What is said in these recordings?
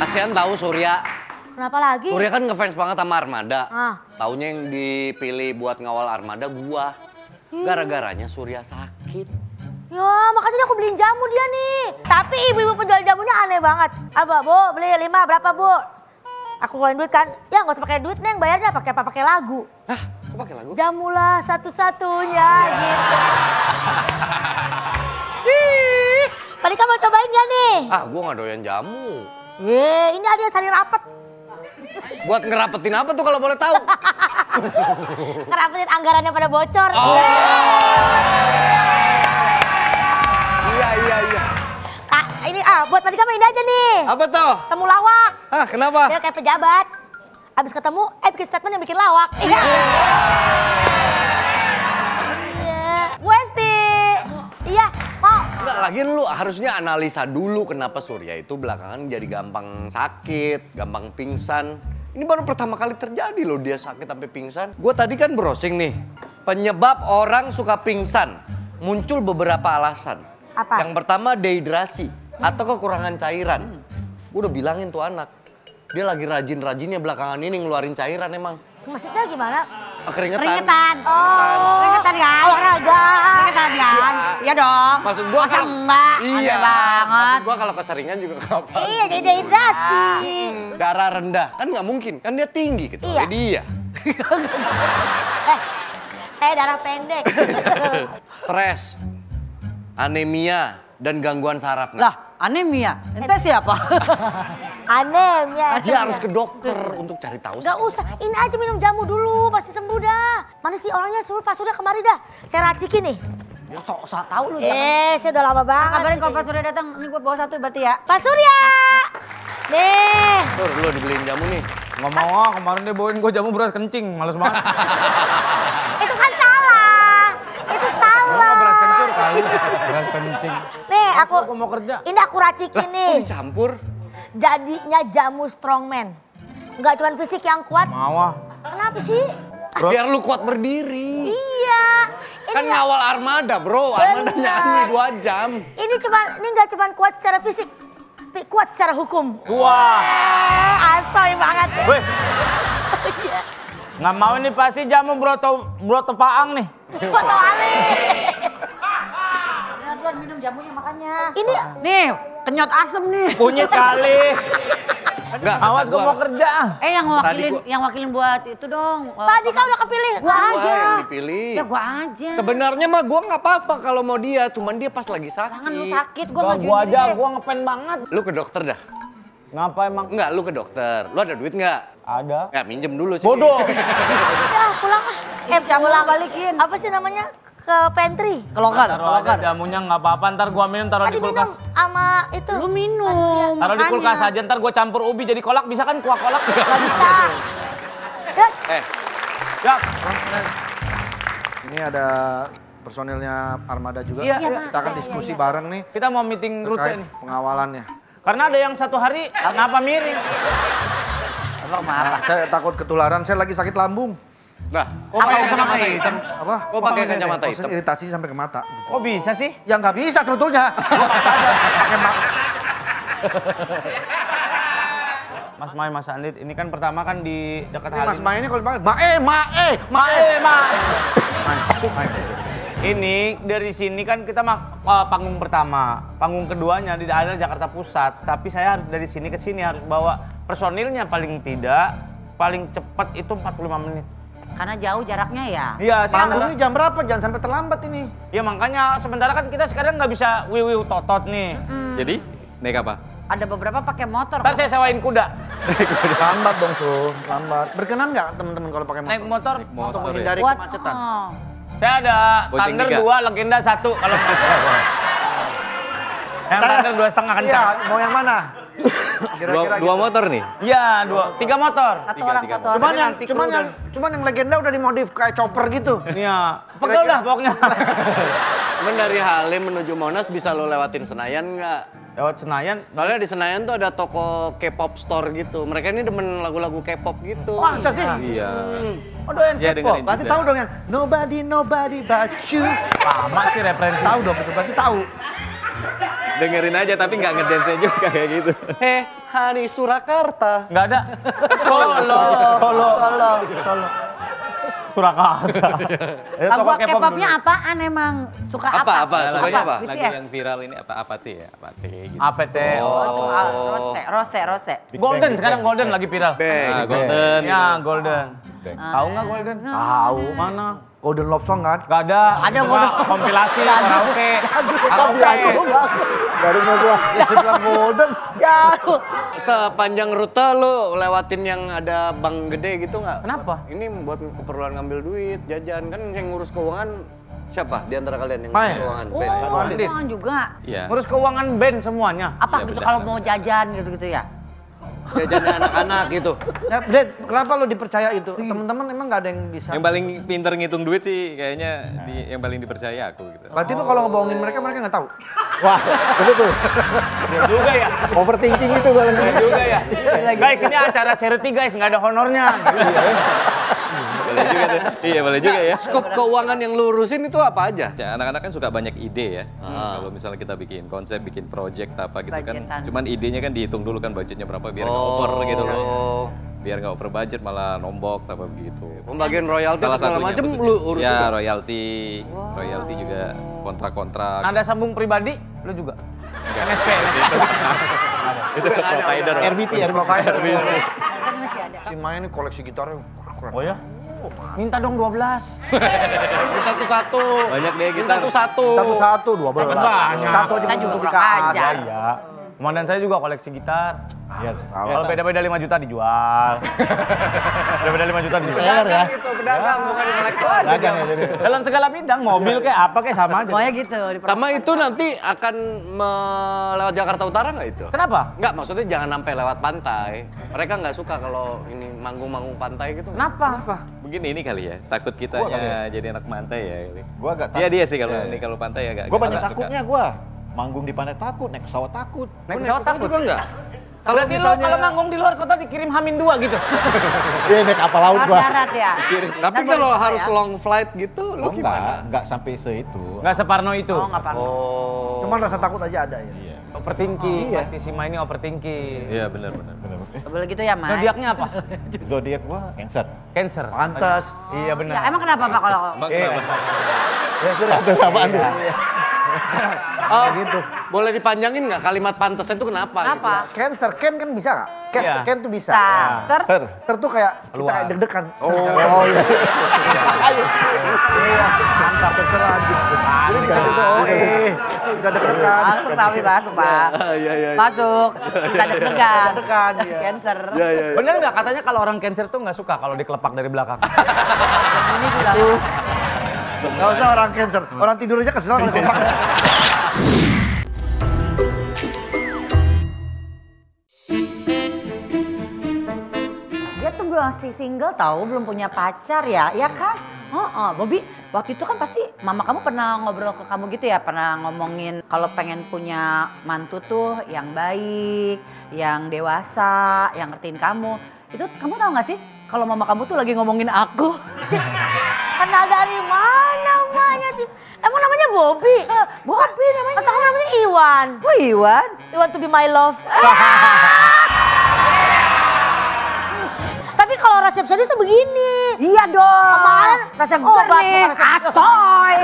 kasihan tahu Surya. Kenapa lagi? Surya kan ngefans banget sama Armada. Taunya yang dipilih buat ngawal Armada gua. Gara-garanya Surya sakit. Ya makanya aku beliin jamu dia nih. Tapi ibu-ibu penjual jamunya aneh banget. Abah, Bu, beli 5 berapa, Bu? Aku keluarin duit kan. Ya nggak usah pakai duit, Neng. Bayarnya pakai apa? Pakai lagu. Hah? Kok pakai lagu? Jamulah satu-satunya gitu. Tadi kamu mau cobain gak nih? Ah, gua nggak doyan jamu. Ini ada yang sari rapet. Buat ngerapetin apa tuh kalau boleh tahu? Ngerapetin anggarannya pada bocor. Iya. Ini buat tadi kamu ini aja nih. Apa tuh? Temu lawak. Hah, kenapa? Dia kayak pejabat. Abis ketemu, bikin statement yang bikin lawak. Iya. Westi. Iya, mau. Enggak, lagian lu harusnya analisa dulu kenapa Surya itu belakangan jadi gampang sakit, gampang pingsan. Ini baru pertama kali terjadi loh dia sakit sampai pingsan. Gue tadi kan browsing nih, penyebab orang suka pingsan. Muncul beberapa alasan. Apa? Yang pertama dehidrasi atau kekurangan cairan. Gue udah bilangin tuh anak, dia lagi rajin-rajinnya belakangan ini ngeluarin cairan emang. Maksudnya gimana? Keringetan. Keringetan. Oh, Keringetan kan? olahraga. Keringetan kan? Iya dong. Maksud gua Masa kalau enggak? iya, Aneh banget. maksud gua kalau keseringan juga nggak apa. Iya, jadi dehidrasi. Darah rendah kan nggak mungkin, kan dia tinggi gitu. Iya. Jadi iya. Saya darah pendek. Stres, anemia dan gangguan saraf. Lah, anemia. Ente siapa? Anemia. Dia harus ke dokter untuk cari tahu. Gak usah, ini aja minum jamu dulu, pasti sembuh dah. Mana sih orangnya suruh Pak Surya kemari dah. Saya racikin nih. Ya sok-sok tahu lu. Saya udah lama banget. Kabarin kalau Pak Surya datang, ini gue bawa satu berarti ya. Pak Surya! Nih. Tur, lu dibeliin jamu nih. Nggak mau kemarin dia bawain gue jamu beras kencing, males banget. Itu kan salah. Itu salah. Beras kencur kali, beras kencing. Nih, aku mau kerja. ini aku racikin nih. Kok dicampur? Jadinya jamu strongman. Enggak cuma fisik yang kuat. Mau Kenapa sih? Biar lu kuat berdiri. Iya. Kan ngawal Armada, bro. Armada nyanyi 2 jam. Ini nggak cuma kuat secara fisik, tapi kuat secara hukum. Wah. Asoy banget. Weh. Nggak mau ini pasti jamu broto paang nih. Foto Ali. Bener minum jamunya makanya. Ini Nih, kenyot asem nih. Kunyit kali. Enggak, Awas gue mau kerja. Yang wakilin buat itu dong. Pak Dika udah kepilih. Gua Gua aja. yang dipilih. Ya gua aja. Sebenarnya mah gua nggak apa-apa kalau mau dia, cuman dia pas lagi sakit. Jangan lu sakit, gua Gua majuin aja, diri deh. gua ngepen banget. Lu ke dokter dah. Ngapa emang? Enggak, lu ke dokter. Lu ada duit nggak? Ada. Ya minjem dulu sih. Bodoh. Udah pulang. Pulang balikin. Apa sih namanya? Ke pantry. Kelokan, Taruh aja jamunya nggak apa-apa, ntar gua minum taruh Tadi di kulkas. minum sama itu. Lu minum. Taruh di makanya. kulkas aja, ntar gua campur ubi jadi kolak, bisa kan kuah kolak? Gak bisa. Dan Ya. Ini ada personilnya Armada juga. Iya, Kita akan diskusi bareng nih Kita mau meeting rute terkait nih. pengawalannya. Karena ada yang 1 hari, kenapa miring? Abang Nah, saya takut ketularan, saya lagi sakit lambung. Nah, kok Apa pakai yang sama kacamata kayak hitam? Apa? Kok pakai kacamata Maksudnya hitam? iritasi sampai ke mata. Gitu. Kok bisa sih? Ya nggak bisa sebetulnya. Lepas aja pakai Mas Mai, Mas Andit, ini kan pertama kan di dekat Ini Mas Halim. Mae ini kalau dipanggil, Mae. Ini dari sini kan kita panggung pertama, panggung keduanya di daerah Jakarta Pusat. Tapi saya harus dari sini ke sini harus bawa personilnya paling tidak, paling cepat itu 45 menit. Karena jauh jaraknya ya. Iya, Panggungnya jam berapa? Jangan sampai terlambat ini. Ya makanya sementara kan kita sekarang nggak bisa wiwiu totot nih. Jadi, naik apa? Ada beberapa pakai motor. Ntar saya sewain kuda. Lambat dong tuh, lambat. Berkenan nggak teman-teman kalau pakai motor? Naik motor. Untuk Motor ya. menghindari Buat, kemacetan. Saya ada Boceng Thunder 3. 2, Legenda 1 kalau yang Thunder 2,5 kencang. Iya, mau yang mana? Kira-kira Dua gitu. motor nih? Iya, 3 motor. Satu Tiga, orang tiga. satu orang. Cuman yang legenda udah dimodif kayak chopper gitu. Iya, pegel dah pokoknya. Cuman dari Halim menuju Monas bisa lo lewatin Senayan nggak? Lewat Senayan. Soalnya di Senayan tuh ada toko K-pop store gitu. Mereka ini demen lagu-lagu K-pop gitu. Masa sih? Iya. Oh doyan Iya, K-pop. dengerin Berarti juga. tahu dong yang nobody but you. Lama sih referensi. Tahu dong itu berarti tahu. dengerin aja tapi nggak ngedance juga kayak gitu. Hani Surakarta. Nggak ada. Solo. Surakarta. Itu Lagu toko K-pop K-popnya dulu. apaan emang? Suka Apa? apa? Sukanya apa? Lagu BTS? yang viral ini apati gitu. APT. Oh, Rose. Golden, sekarang Golden lagi viral. Ah, Golden. Ya, Golden. Tahu nggak Golden? Tahu. Mana? Golden Love Song kan? Gak ada. Ada Cuma Golden. kompilasi karaoke. Karaoke. Baru mau gua. Bilang Golden. Sepanjang rute lu lewatin yang ada bank gede gitu nggak? Kenapa? Ini buat keperluan ngambil duit, jajan. Kan yang ngurus keuangan siapa di antara kalian yang Main. ngurus keuangan? Oh, Ben. Bang juga. Iya. Ngurus keuangan band semuanya. Apa Iya, gitu benar. kalau mau jajan gitu-gitu ya? Jajannya anak-anak gitu. Ya, Den, kenapa lo dipercaya itu? Teman-teman emang nggak ada yang bisa. Yang paling pinter ngitung duit sih kayaknya yang paling dipercaya aku gitu. Berarti lo kalau ngebohongin mereka nggak tahu. Wah, betul tuh. Iya juga ya. Overthinking itu kalau Iya juga ya. Guys, ini acara charity guys, nggak ada honornya. Boleh juga tuh. Iya boleh juga ya. Skop keuangan yang lu urusin itu apa aja? Ya, anak-anak kan suka banyak ide ya. Ah. Kalau misalnya kita bikin konsep, bikin project apa gitu Budgetan. kan. Cuman idenya kan dihitung dulu kan budgetnya berapa biar nggak over gitu loh. Biar nggak over budget malah nombok apa begitu. Pembagian royalti Salah segala satunya macam maksudnya. lu urus ya, juga? royalti juga kontrak-kontrak. Ada sambung pribadi, lu juga. NSP. Itu Udah nggak ada, provider. udah. RBP provider. Kan masih ada. Si main ini koleksi gitarnya keren. Oh ya? Minta dong 12. Kita tuh satu. Banyak deh Kita gitar. tuh satu. Satu, 12. Banyak. Satu aja Kita belum juga tentu kurang dikasih. ajar. Iya. Komandan saya juga koleksi gitar. Iya. tahu. Kalau beda-beda 5 juta dijual. Beda-beda 5 juta dijual. Pedagang itu, pedagang bukan kolektor. Dagang ya jadi. Dalam segala bidang, mobil kayak apa kayak sama aja. Pokoknya gitu. Sama itu nanti akan lewat Jakarta Utara nggak itu? Kenapa? Nggak, maksudnya jangan sampai lewat pantai. Mereka nggak suka kalau ini manggung-manggung pantai gitu. Kenapa? Mungkin ini kali ya, takut Gua kali kitanya jadi anak pantai ya. Kali. Gua agak Iya takut. dia sih kalau Iya, ini iya. kalau pantai agak. Gua banyak agak suka. takutnya gua. Manggung di pantai takut, naik pesawat takut. Naik Naik pesawat pesawat takut juga nggak? Kalau kalau manggung di luar kota dikirim Hamin 2 gitu. Iya, naik kapal laut Harus gua. syarat ya. Tapi Dan kalau boleh harus ya. long flight gitu, lu Oh, gimana? enggak sampai seitu. Enggak separno itu. Oh, nggak apa-apa. Oh. Cuman rasa takut aja ada ya. Iya. Overthinking. Iya. Pasti si Ma ini overthinking. Iya benar-benar. Bener. Boleh gitu ya, Mas? Zodiaknya apa? Zodiak gua Cancer. Cancer. Pantas. Iya benar. Ya, emang kenapa Pak kalau Emang Iya. kenapa? Ya sudah. Itu apaan tuh? Oh, gitu. Boleh dipanjangin nggak kalimat pantas itu kenapa? kenapa? Cancer, Ken kan bisa nggak? Ken, Iya. Ken tuh bisa. Ser. Ser. Ser tuh kayak kita Keluar. kayak deg-degan. Oh. Oh iya. Iya, mantap terserah gitu. Jadi bisa bisa deg-degan. Masuk tapi masuk, Pak. Iya, iya. Masuk. Bisa deg-degan. Deg-degan ya. Cancer. Iya, iya. Bener nggak katanya kalau orang Cancer tuh nggak suka kalau dikelepak dari belakang? Ini juga. Gak usah orang Cancer, orang tidur aja kesel kalau kompak. Dia tuh masih single tahu, belum punya pacar ya, ya kan? Bobby, waktu itu kan pasti mama kamu pernah ngobrol ke kamu gitu ya, pernah ngomongin kalau pengen punya mantu tuh yang baik, yang dewasa, yang ngertiin kamu. Itu kamu tahu nggak sih kalau mama kamu tuh lagi ngomongin aku? Kenal dari mana emaknya sih? Emang namanya Bobby? Bobby namanya. Atau kamu namanya Iwan? Oh Iwan? Iwan to be my love. Tapi kalau resepsionis tuh begini. Iya dong. Kemarin resep obat, bukan resep Asoy.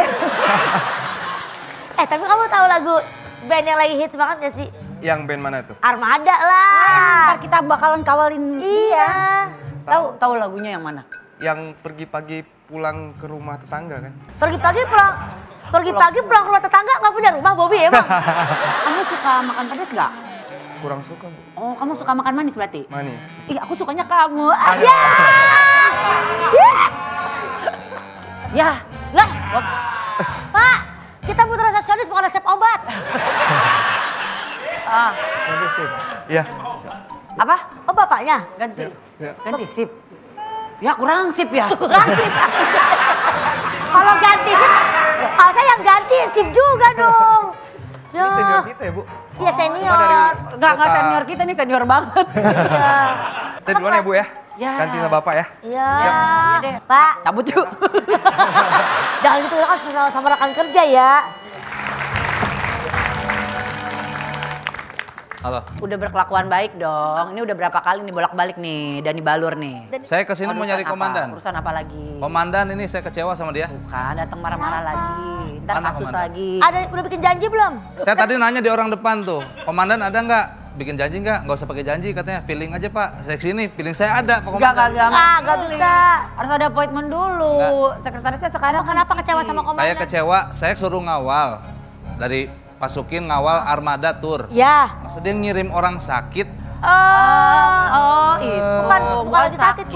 tapi kamu tahu lagu band yang lagi hits banget gak sih? Yang band mana tuh? Armada lah. Ntar kita bakalan kawalin Iya. Tahu lagunya yang mana? Yang pergi pagi pulang ke rumah tetangga kan? Pergi-pagi pulang ke rumah tetangga nggak punya rumah Bobby emang. Kamu suka makan pedas nggak? Kurang suka Bu. Oh, kamu suka makan manis berarti? Manis. Ih, aku sukanya kamu. Ya, Lah, Pak, kita butuh resepsionis bukan resep obat. Iya. apa? Oh bapaknya? Ganti. Ya. Ganti sip. Ya kurang sip ya. Ganti. Kalau ganti sip, saya yang ganti sip juga dong. Ya. Ini senior kita ya Bu? Iya senior. Cuma dari Enggak kota. senior kita nih, senior banget. Iya. Saya duluan ya Bu ya? Ya. Ganti sama Bapak ya? Iya. Iya deh. Pak, Cabut yuk. jangan gitu kan sama rekan kerja ya. Halo. Udah berkelakuan baik dong. Ini udah berapa kali nih bolak-balik nih Dani Balur nih. Saya kesini mau Urusan nyari apa? komandan. Urusan apa lagi? Komandan ini saya kecewa sama dia. Bukan, datang marah-marah lagi. Ntar Mana kasus komandan? lagi. Ada udah bikin janji belum? Saya tadi nanya di orang depan tuh, komandan ada nggak? Bikin janji nggak? Nggak usah pakai janji katanya. Feeling aja pak. Saya kesini, feeling saya ada pak komandan. Gak bisa. Harus ada appointment dulu. Sekretarisnya sekarang Kenapa kecewa sama komandan? Saya kecewa, saya suruh ngawal. Dari pasukin ngawal armada tur. Ya. Masa dia ngirim orang sakit? Oh, itu. Bukan lagi sakit,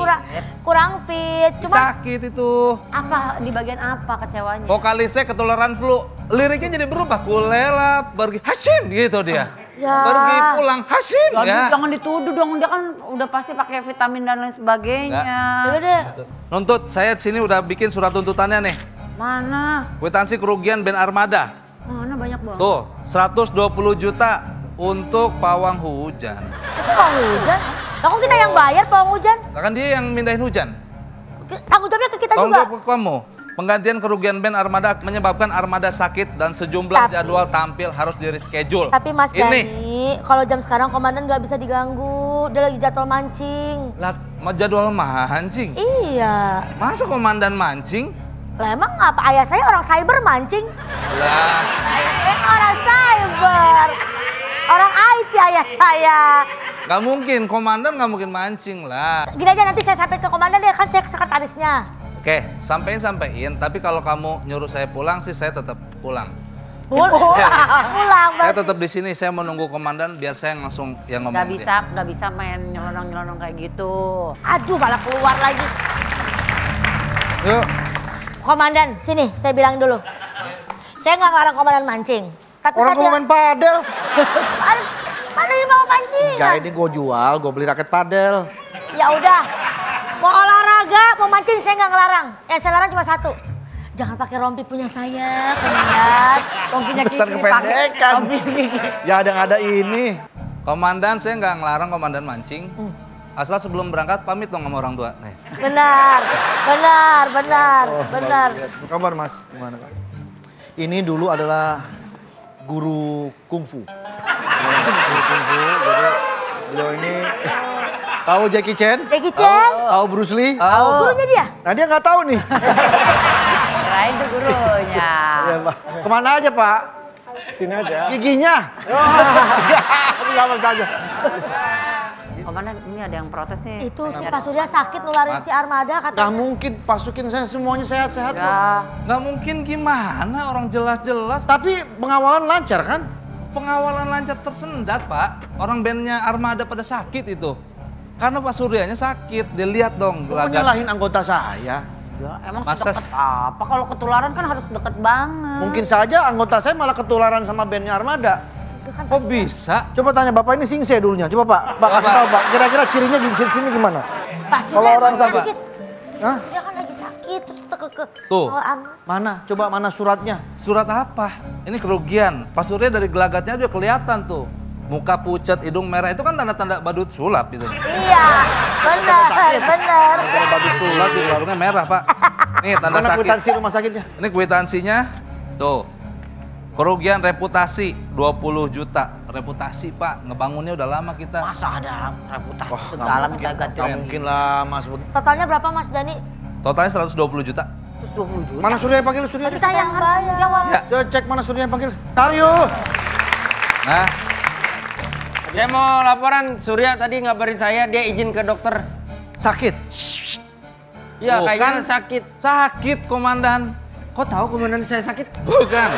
kurang fit. Cuma Sakit itu. Apa di bagian apa kecewanya? Vokalisnya ketularan flu. Liriknya jadi berubah. Kulela pergi Hashim gitu dia. Ya. Pergi pulang Hashim ya. Jangan dituduh dong, dia kan udah pasti pakai vitamin dan lain sebagainya. Udah deh. Nuntut, saya sini udah bikin surat tuntutannya nih. Mana? Kwitansi kerugian band Armada. Mana banyak banget. Tuh, 120 juta untuk pawang hujan. Itu pawang hujan. Lah kok kita yang bayar pawang hujan? Nah, kan dia yang mindahin hujan. Tanggung jawabnya ke kita Tanggung juga. jawab ke kamu. Penggantian kerugian band Armada menyebabkan Armada sakit dan sejumlah jadwal tampil harus di reschedule. Tapi Mas ini Dani, kalau jam sekarang komandan nggak bisa diganggu. Dia lagi jadwal mancing. lah jadwal mancing. Iya. Masa komandan mancing? Lah emang apa ayah saya orang cyber mancing? Lah, Ayah saya orang cyber. Orang IT ayah saya. nggak mungkin, komandan nggak mungkin mancing lah. Gini aja nanti saya sampai ke komandan deh, kan saya sekretarisnya. Oke, sampein. Tapi kalau kamu nyuruh saya pulang sih, saya tetap pulang. Pulang. Saya tetap di sini. Saya mau nunggu komandan biar saya langsung yang ngomong. Nggak bisa main nyelonong kayak gitu. Aduh malah keluar lagi. Yuk. Komandan, sini saya bilang dulu. Saya nggak ngarang komandan mancing. Tapi Orang saya gua main padel. Mana yang mau mancing? Ya ini gue jual, gue beli raket padel. Ya udah, mau olahraga, mau mancing saya nggak ngelarang. Yang saya larang cuma satu. Jangan pakai rompi punya saya, komandan. Rompinya Pesan kependekan. Ya ada ini. Komandan, saya nggak ngelarang komandan mancing. Asal sebelum berangkat pamit dong sama orang tua. Nih. Benar. Apa kabar mas? Gimana kak? Ini dulu adalah guru kungfu. Guru kungfu, jadi beliau ini tahu Jackie Chan? Jackie Chan? Tahu Bruce Lee? Gurunya dia? Nah dia nggak tahu nih. Kirain itu gurunya. Ya, Pak. Kemana aja Pak? Sini aja. Giginya. Selamat saja. Komandan, ini ada yang protes nih. Itu si Pak Surya sakit nularin si Armada Gak katanya. mungkin pasukin saya semuanya sehat-sehat kok. Ya, Nggak mungkin gimana orang jelas-jelas. Tapi pengawalan lancar kan? Pengawalan lancar tersendat pak. Orang bandnya Armada pada sakit itu. Karena Pak Suryanya sakit. Dia lihat dong. Kok nyalahin anggota saya? ya emang Masa- deket apa? Kalau ketularan kan harus deket banget. Mungkin saja anggota saya malah ketularan sama bandnya Armada. Kok bisa? Coba tanya Bapak ini singse dulunya. Coba Pak, kasih tahu Pak. Kira-kira cirinya di sini gimana? Pak Kalau Surya orang emang apa? sakit. Hah? Dia kan lagi sakit. Terus Tuh. Mana? Coba mana suratnya? Surat apa? Ini kerugian. Pak Surya dari gelagatnya udah kelihatan tuh. Muka pucat, hidung merah itu kan tanda-tanda badut sulap itu. Iya, benar. Sulap di hidungnya merah pak. Nih tanda Mana sakit. kwitansi rumah sakitnya? Ini kwitansinya. Tuh. Kerugian reputasi 20 juta. Reputasi pak, ngebangunnya udah lama kita. Masa ada reputasi Wah, segala minta ganti Nggak mungkin lah Mas. Totalnya berapa Mas Dani? Totalnya 120 juta. terus 20 juta. Mana Surya yang panggil Surya? Kita yang bayar. Jawab. Ya. Coba cek mana Surya yang panggil. Taryo. Nah, Saya mau laporan, Surya tadi ngabarin saya dia izin ke dokter. Sakit. Iya, Bukan. kayaknya sakit. sakit komandan. Kok tahu komandan saya sakit? Bukan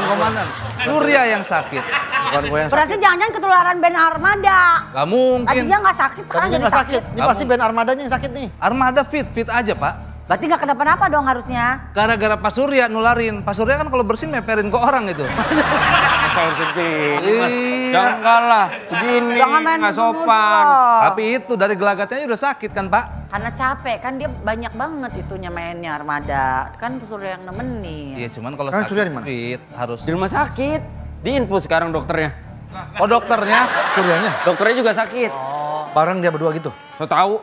komandan. Surya yang sakit. Bukan gue yang Berarti sakit. jangan-jangan ketularan band Armada. Gak mungkin. Tadinya nggak sakit, sekarang Tadinya jadi nggak sakit. Ini Kamu- pasti band Armadanya yang sakit nih. Armada fit aja pak. Berarti nggak kenapa-napa dong harusnya. Gara-gara Pak Surya nularin. Pak Surya kan kalau bersih meperin ke orang itu. Masa harus segini, Mas. Iya. Jangan lah, begini, Jangan main nggak nuduh-nuduh sopan. dong. Tapi itu dari gelagatnya udah sakit kan pak. Karena capek kan dia banyak banget itunya mainnya Armada. Kan Surya yang nemenin. Iya cuman kalau Kan sakit Surya di mana? fit harus. Di rumah sakit, di infus sekarang dokternya. Oh dokternya? Suryanya. Dokternya juga sakit. Bareng dia berdua gitu. So tahu.